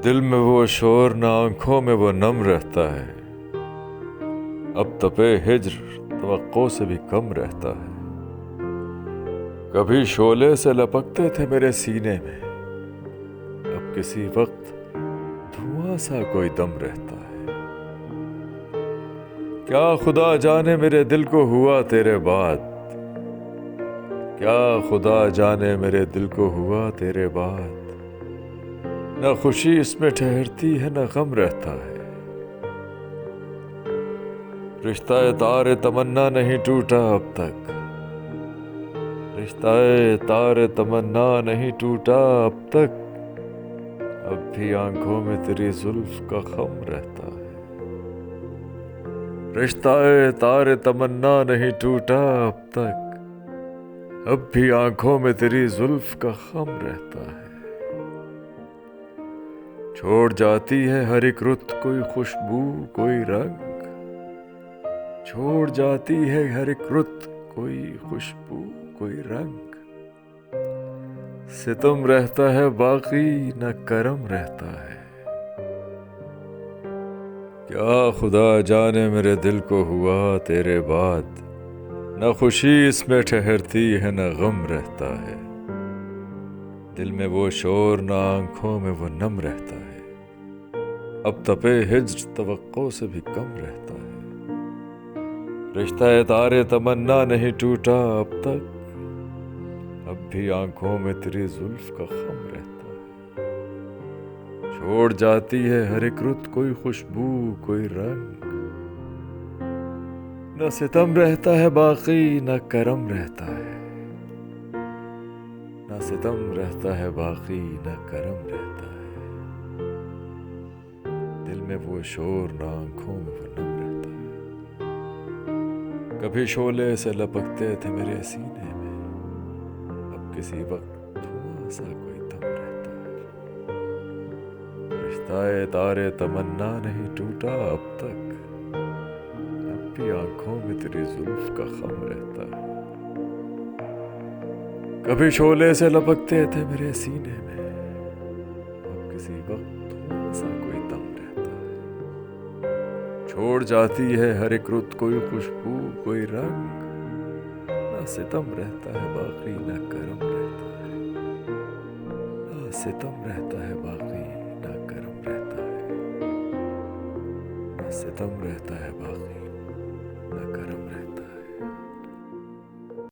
دل میں وہ شور نہ آنکھوں میں وہ نم رہتا ہے، اب تپے ہجر توقع سے بھی کم رہتا ہے۔ کبھی شعلے سے لپکتے تھے میرے سینے میں، اب کسی وقت دھواں سا کوئی دم رہتا ہے۔ کیا خدا جانے میرے دل کو ہوا تیرے بعد، کیا خدا جانے میرے دل کو ہوا تیرے بعد، نہ خوشی اس میں ٹھہرتی ہے نہ غم رہتا ہے۔ رشتہ تار تمنا نہیں ٹوٹا اب تک، رشتہ تار تمنا نہیں ٹوٹا اب تک، اب بھی آنکھوں میں تیری زلف کا خم رہتا ہے۔ رشتہ تار تمنا نہیں ٹوٹا اب تک، اب بھی آنکھوں میں تیری زلف کا خم رہتا ہے۔ چھوڑ جاتی ہے ہر ایک رت کوئی خوشبو کوئی رنگ، چھوڑ جاتی ہے ہر ایک رت کوئی خوشبو کوئی رنگ، ستم رہتا ہے باقی نہ کرم رہتا ہے۔ کیا خدا جانے میرے دل کو ہوا تیرے بعد، نہ خوشی اس میں ٹھہرتی ہے نہ غم رہتا ہے۔ دل میں وہ شور نہ آنکھوں میں وہ نم رہتا ہے، اب تپے ہجر توقع سے بھی کم رہتا ہے۔ رشتہ تارے تمنا نہیں ٹوٹا اب تک، اب بھی آنکھوں میں تیری زلف کا خم رہتا ہے۔ چھوڑ جاتی ہے ہر ایک رت کوئی خوشبو کوئی رنگ، نہ ستم رہتا ہے باقی نہ کرم رہتا ہے، نہ ستم رہتا ہے باقی نہ کرم رہتا ہے۔ دل میں وہ شور نہ آنکھوں میں وہ نم رہتا ہے۔ کبھی شعلے سے لپکتے تھے میرے سینے میں، اب کسی وقت دھواں سا کوئی دم رہتا ہے۔ رشتہ تارے تمنا نہیں ٹوٹا اب تک، اب بھی آنکھوں میں تیری زلف کا خم رہتا ہے۔ کبھی شعلے سے لپکتے تھے میرے سینے میں، اب کسی وقت دھواں سا کوئی دم رہتا ہے۔ چھوڑ جاتی ہے ہر ایک رت کوئی خوشبو کوئی رنگ، نہ ستم رہتا ہے باقی نہ کرم رہتا ہے، نہ ستم رہتا ہے باقی نہ کرم رہتا ہے، نہ ستم رہتا ہے باقی نہ کرم رہتا ہے۔